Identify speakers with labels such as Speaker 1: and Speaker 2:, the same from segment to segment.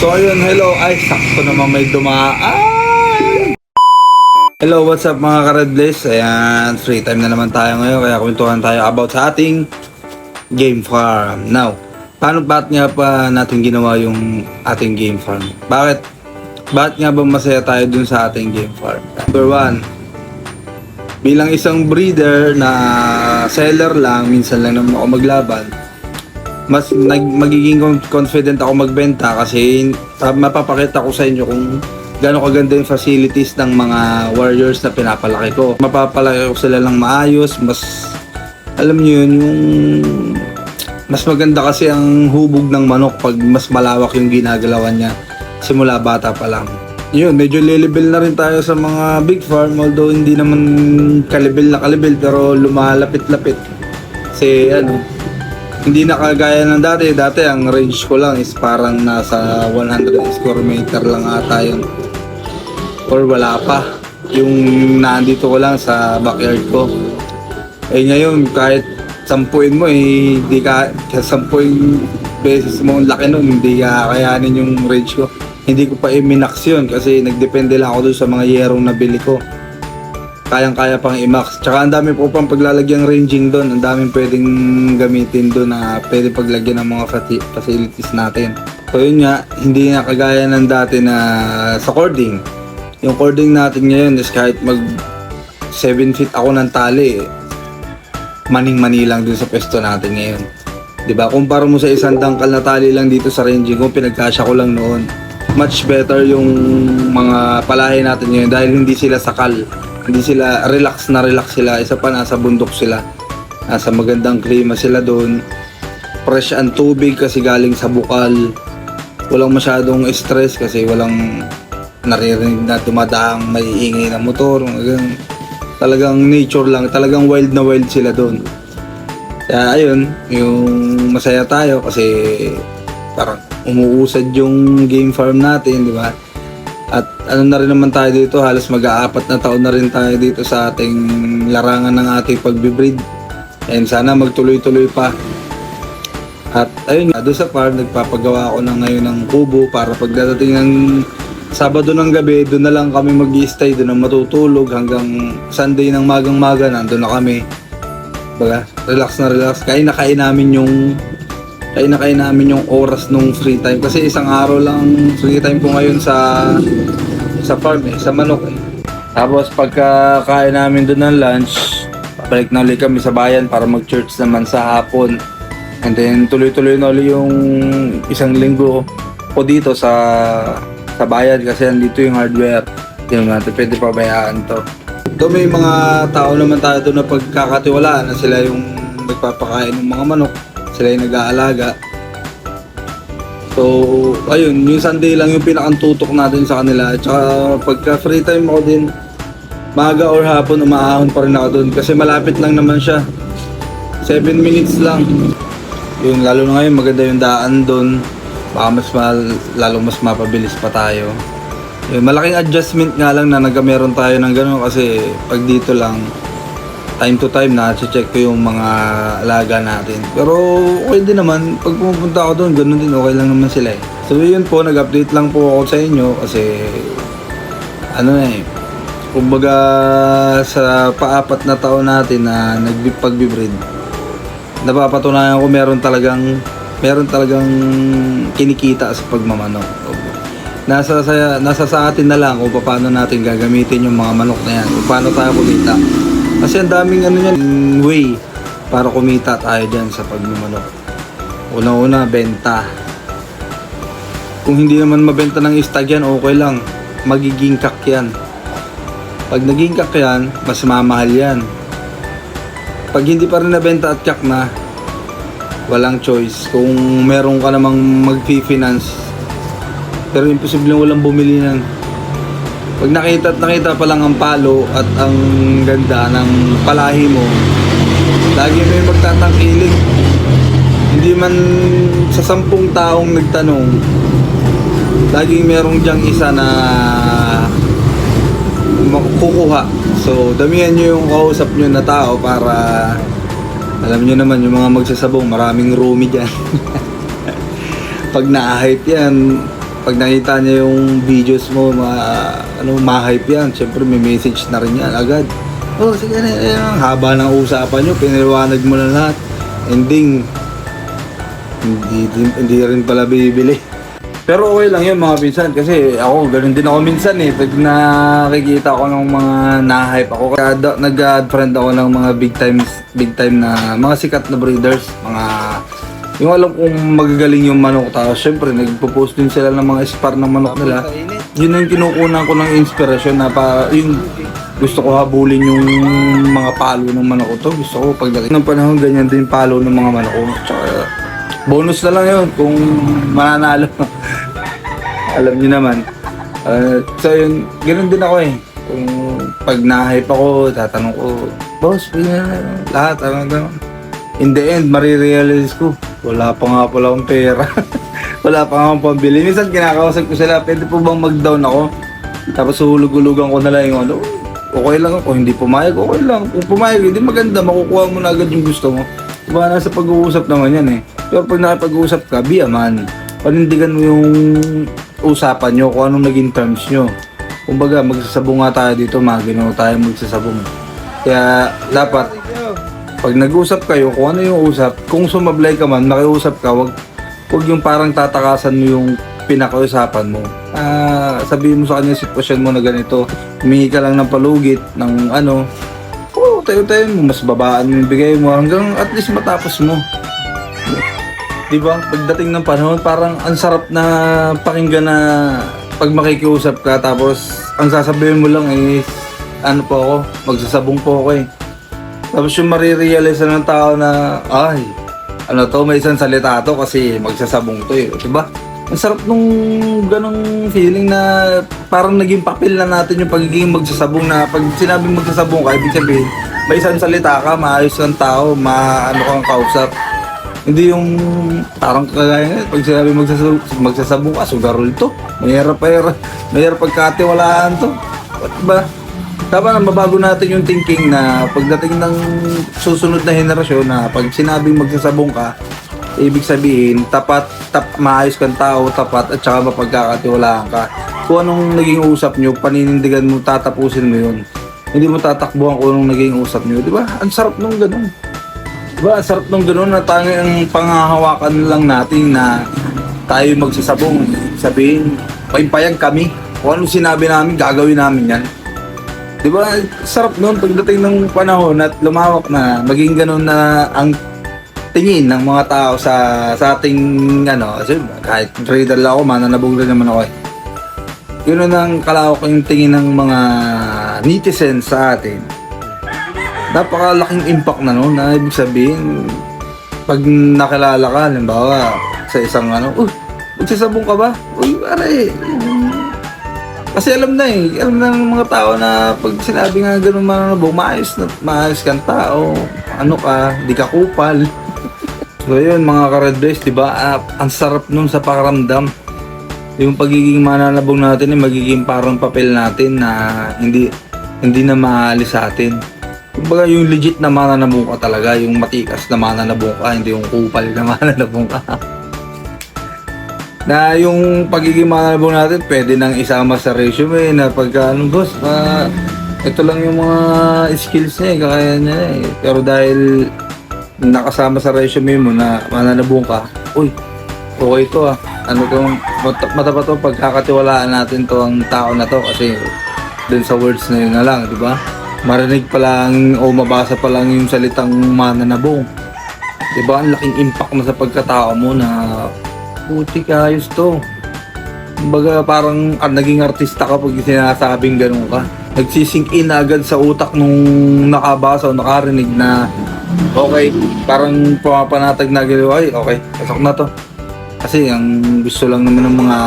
Speaker 1: So ayun, hello. Ay, sakto naman may dumaan. Hello, what's up mga ka-Red Blaze? Ayan, free time na naman tayo ngayon. Kaya kwentuhan tayo about sa ating game farm. Now, ba't nga pa natin ginawa yung ating game farm? Bakit nga ba masaya tayo dun sa ating game farm? Number one, bilang isang breeder na seller lang, minsan lang naman ako maglaban, magiging confident ako magbenta kasi mapapakita ko sa inyo kung gaano kaganda yung facilities ng mga warriors na pinapalaki ko. Mapapalaki ko sila ng maayos, mas alam niyo yun, yung mas maganda kasi ang hubog ng manok pag mas malawak yung ginagalawan niya simula bata pa lang. Yun, medyo lelevel na rin tayo sa mga big farm, although hindi naman kalibel na kalibel pero lumalapit-lapit. Kasi hindi na kagaya ng dati. Dati ang range ko lang is parang nasa 100 square meter lang ata yun. Or wala pa. Yung nandito ko lang sa backyard ko. Eh ngayon kahit sampuin mo hindi ka sampuin beses mo ang laki nun, hindi ka kayanin yung range ko. Hindi ko pa i-minax yun kasi nagdepende lang ako dun sa mga yerong nabili ko. Kayang-kaya pang i-max. Tsaka ang dami po pang paglalagyang ranging doon. Ang daming pwedeng gamitin doon na pwede paglagyan ng mga facilities natin. So yun nga, hindi na kagaya ng dati na sa cording. Yung cording natin ngayon is kahit mag 7 feet ako ng tali, maning-mani lang dun sa pwesto natin ngayon. Diba? Kumpara mo sa isang dangkal na tali lang dito sa ranging ko, pinagkasya ko lang noon. Much better yung mga palahi natin ngayon dahil hindi sila sakal. Hindi sila relax sila. Isa pa, nasa bundok sila. Nasa magandang klima sila doon. Fresh ang tubig kasi galing sa bukal. Walang masyadong stress kasi walang naririnig na dumadaang may ingay na motor. Talagang nature lang. Talagang wild na wild sila doon. Kaya ayun, yung masaya tayo kasi parang umuusad yung game farm natin, di ba? At ano na rin naman tayo dito, halos mag-aapat na taon na rin tayo dito sa ating larangan ng ating pagbibreed. And sana magtuloy-tuloy pa. At ayun, doon sa farm, nagpapagawa ako na ngayon ng kubo para pagdating ng Sabado ng gabi, doon na lang kami mag-i-stay, doon na matutulog hanggang Sunday ng magang-maga, nandun na kami. Baga, relax na relax. Kain na kain namin yung oras nung free time kasi isang araw lang free time ko ngayon sa farm sa manok Tapos pagka kain namin doon ng lunch, balik na ulit kami sa bayan para mag-church naman sa hapon. And then tuloy-tuloy na ulit yung isang linggo ko dito sa bayan kasi andito yung hardware. Hindi natin pwede pabayaan to. Ito may mga tao naman tayo doon na pagkakatiwalaan na sila yung nagpapakain ng mga manok. Sila yung nag-aalaga. So, ayun, yung Sunday lang yung pinakantutok natin sa kanila. Tsaka pagka free time ako din, maga or hapon, umaahon pa rin ako doon. Kasi malapit lang naman siya. 7 minutes lang. Yun, lalo na ngayon, maganda yung daan doon. Baka lalong mas mapabilis pa tayo. Yun, malaking adjustment nga lang na meron tayo ng gano'n kasi pag dito lang, time to time na check ko yung mga alaga natin. Pero okay din naman, pag pumupunta ako doon, ganun din, okay lang naman sila eh. So yun po, nag-update lang po ako sa inyo kasi kumbaga sa paapat na taon natin na nagpagbibreed, napapatunayan ko meron talagang kinikita sa pagmamanok. Nasa sa atin na lang kung paano natin gagamitin yung mga manok na yan, kung paano tayo kumita. Kasi ang daming way para kumita tayo dyan sa pagmamanok. Una-una, benta. Kung hindi naman mabenta ng istag yan, okay lang. Magiging kak yan. Pag naging kak yan, mas mamahal yan. Pag hindi pa rin nabenta at kak na, walang choice. Kung meron ka namang mag-finance, pero imposible walang bumili yan. Pag nakita pa lang ang palo at ang ganda ng palahi mo, lagi may magtatangkilik. Hindi man sa 10 taong nagtanong, laging merong diyang isa na kukuha. So, damihan nyo yung kausap nyo na tao para alam nyo naman yung mga magsasabong, maraming roomie dyan. Pag na-hype yan, pag nakita niya yung videos mo, ma-hype yan. Siyempre may message na rin yan agad. Oh, sige na, haba ng usapan nyo, pinaliwanag mo na lahat. Ending, hindi rin pala bibili. Pero okay lang yun mga pinsan, kasi ako, ganun din ako minsan pag nakikita ko ng mga na-hype ako, kaya nag-add friend ako ng mga big time na mga sikat na breeders, yung alam kung magagaling yung manok, tapos syempre nagpo-post din sila ng mga spar ng manok nila. Yun yung kinukunan ko ng inspirasyon na yung gusto ko habulin yung mga palo ng manok ko to. Gusto ko pagdating ng panahon ganyan din palo ng mga manok ko. Tsaka bonus na lang yun kung mananalo. Alam niyo naman. So yun, ganoon din ako Kung pag na-hype ako, tatanong ko, boss, lahat, in the end, marirealize ko, wala pa nga pala akong pera. Wala pa nga akong pambili. Minsan kinakausap ko sila, pwede po bang mag-down ako? Tapos hulug-hulugan ko na lang yung okay lang ako. Hindi pumayag, okay lang. Kung pumayag, hindi maganda, makukuha mo na agad yung gusto mo. Diba, nasa pag-uusap naman yan Pero pag nakipag-uusap ka, be a man. Panindigan mo yung usapan nyo, kung anong naging terms nyo. Kumbaga, magsasabong nga tayo dito, maginaw tayo magsasabong. Kaya, dapat, pag nag-usap kayo, kung ano yung usap, kung sumablay ka man, makiusap ka, wag yung parang tatakasan mo yung pinakausapan mo. Sabihin mo sa kanya sitwasyon mo na ganito, humingi ka lang ng palugit, ng tayo mo, mas babaan yung bigay mo, hanggang at least matapos mo. Diba? Pagdating ng panahon, parang ang sarap na pakinggan na pag makikiusap ka, tapos ang sasabihin mo lang is, po ako, magsasabong po ako Tapos yung marirealize ng tao na, may isang salita to kasi magsasabong to Diba? Ang sarap nung ganong feeling na parang naging papel na natin yung pagiging magsasabong, na pag sinabing magsasabong ka, ibig sabihin, may isang salita ka, maayos kang tao, kang kausap. Hindi yung parang kagaya nga, pag sinabi magsasabong ka, sugarol to. Mahirap pagkatiwalaan to. Diba? Dapat na mabago natin yung thinking na pagdating ng susunod na henerasyon na pag sinabing magsasabong ka, ibig sabihin, maayos kang tao, tapat, at saka mapagkakatiwalaan ka. Kung anong naging usap nyo, paninindigan mo, tatapusin mo yun. Hindi mo tatakbuhan kung anong naging usap nyo. Diba? Ang sarap nung ganun. Diba? Ang sarap nung ganun na tanging panghahawakan lang natin na tayo magsasabong. Sabihin, payag kami. Kung anong sinabi namin, gagawin namin yan. Diba? Sarap nun pagdating ng panahon at lumawak na, maging ganun na ang tingin ng mga tao sa ating kahit trader lang ako, mananabog rin naman ako Yun ang kalawak yung tingin ng mga netizens sa atin. Napakalaking impact na na ibig sabihin, pag nakilala ka, halimbawa, sa isang magsasabong ka ba? Aray. Kasi alam na ng mga tao na pag sinabi nga ganun mananabog, maayos kang tao, di ka kupal. So yun mga ka-red race, diba? Ang sarap nun sa pakiramdam. Yung pagiging mananabog natin magiging parang papel natin na hindi na maalis sa atin. Kumbaga yung legit na mananabog ka talaga, yung matikas na mananabog ka, hindi yung kupal na mananabog ka. Na yung pagiging mananabog natin, pwede nang isama sa resume na pagka, boss, ito lang yung mga skills niya, kaya niya Pero dahil nakasama sa resume mo na mananabong ka, okay to matapat to, pagkakatiwalaan natin to ang tao na to kasi dun sa words na yun na lang, di ba? Marinig pa lang o mabasa pa lang yung salitang mananabong. Di ba? Ang laking impact na sa pagkatao mo na puti ka, ayos to. Kumbaga parang naging artista ka pag sinasabing ganun ka. Nagsisink in agad sa utak nung nakabasa o nakarinig na okay, parang pumapanatag na galaw, okay, pasok na to. Kasi ang gusto lang naman ng mga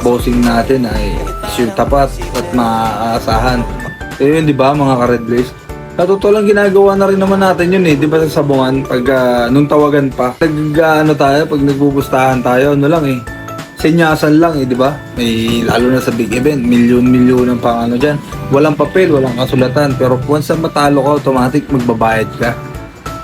Speaker 1: bossing natin ay sure tapat at maaasahan. So yun, di ba mga ka-red blaze? Sa totoo lang ginagawa na rin naman natin yun di ba sa sabungan, pag nung tawagan pa, tayo, pag nagbubustahan tayo, senyasan lang di ba? May lalo na sa big event, milyon ang pang dyan. Walang papel, walang kasulatan, pero once na matalo ka, automatic magbabayad ka.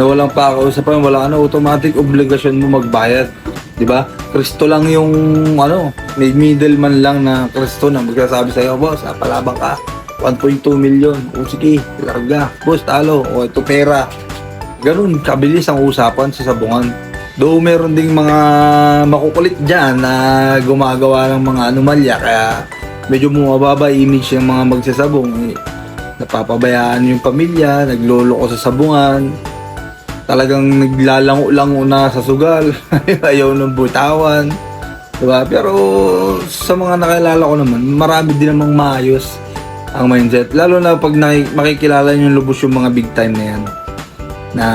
Speaker 1: Na walang pakausapan, wala automatic obligasyon mo magbayad. Di ba? Kristo lang yung may middleman lang na Kristo na magsasabi sa'yo, boss, palabang ka. 1.2 million. O sige, larga. Boss, talo. O ito pera. Ganun, kabilis ang usapan sa sabungan. Though meron ding mga makukulit dyan na gumagawa ng mga anomalya, kaya medyo bumababa image ng mga magsasabong. Napapabayaan yung pamilya, nagloloko sa sabungan, talagang naglalango-lango na sa sugal, ayaw ng butawan, diba? Pero sa mga nakilala ko naman, marami din namang maayos ang mindset, lalo na pag makikilala nyo lubos yung mga big time na yan, na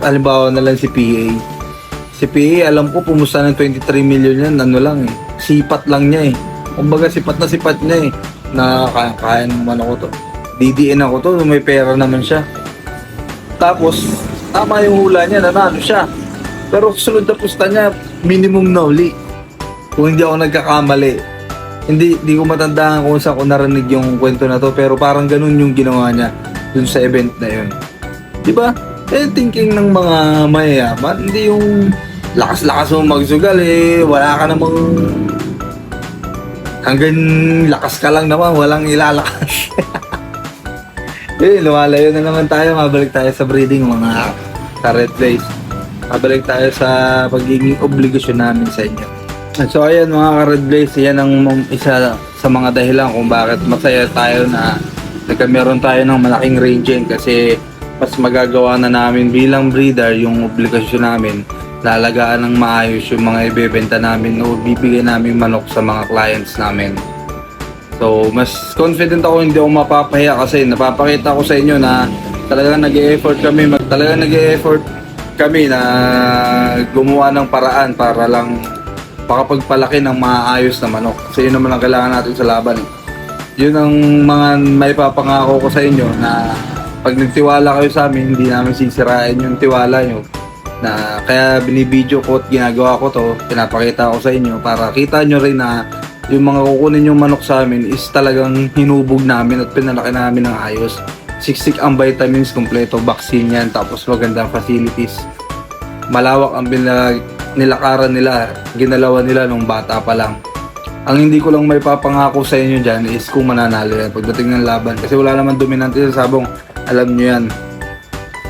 Speaker 1: halimbawa na lang si PA, alam ko pumusta ng 23 million yan, sipat lang niya kumbaga sipat niya na kaya naman ako to, DDN ako to, may pera naman siya. Tapos tama yung hula niya, nanalo siya, pero sunod na pusta niya minimum na uli, kung hindi ako nagkakamali. Hindi ko matandaan kung saan ko narinig yung kwento na to, pero parang ganun yung ginawa niya dun sa event na yun, diba? Thinking ng mga mayayaman, hindi yung lakas-lakas mo magsugal, wala ka namang, hanggang lakas ka lang naman, walang ilalakas. Lumalayo na naman tayo. Mabalik tayo sa breeding, mga ka-red place. Mabalik tayo sa pagiging obligasyon namin sa inyo. So ayan mga ka-red place, yan ang isa sa mga dahilan kung bakit masaya tayo na nagkameron tayo ng malaking ranging, kasi mas magagawa na namin bilang breeder yung obligasyon namin. Lalagaan ng maayos yung mga ibebenta namin o bibigyan namin manok sa mga clients namin. So, mas confident ako, hindi ako mapapahiya, kasi napapakita ko sa inyo na talagang nag-e-effort kami na gumawa ng paraan para lang makapagpalaki ng maayos na manok. Kasi yun naman ang kailangan natin sa laban. Yun ang mga may papangako ko sa inyo, na pag nagtiwala kayo sa amin, hindi namin sisirain yung tiwala nyo. Na kaya binibideo ko at ginagawa ko to, pinapakita ko sa inyo para kita nyo rin na yung mga kukunin yung manok sa amin is talagang hinubog namin at pinalaki namin ng ayos. Siksik ang vitamins, kompleto vaccine yan, tapos magandang facilities. Malawak ang nilakaran nila, ginalawan nila nung bata pa lang. Ang hindi ko lang may papangako sa inyo dyan is kung mananalo yan pagdating ng laban, kasi wala naman dominante sa sabong, alam nyo yan.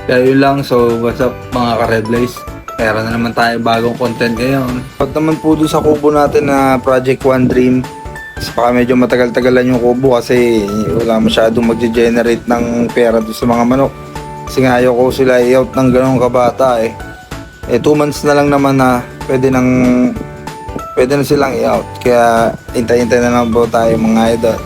Speaker 1: Kaya yun lang. So what's up mga ka-red lace, meron na naman tayo bagong content ngayon. At naman po doon sa kubo natin na Project One Dream, baka medyo matagal-tagalan yung kubo kasi wala masyadong mag-generate ng pera doon sa mga manok, kasi nga ayaw ko sila i-out ng ganong kabata 2 months na lang naman na pwede na silang i-out, kaya hintay-hintay na lang po tayo mga idol.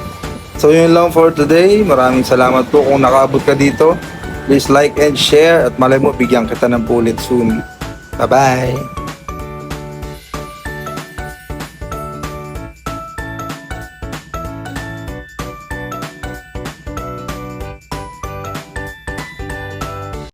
Speaker 1: So yun lang for today. Maraming salamat po kung nakaabot ka dito. Please like and share, at malay mo bigyan kita ng pulit soon. Bye bye.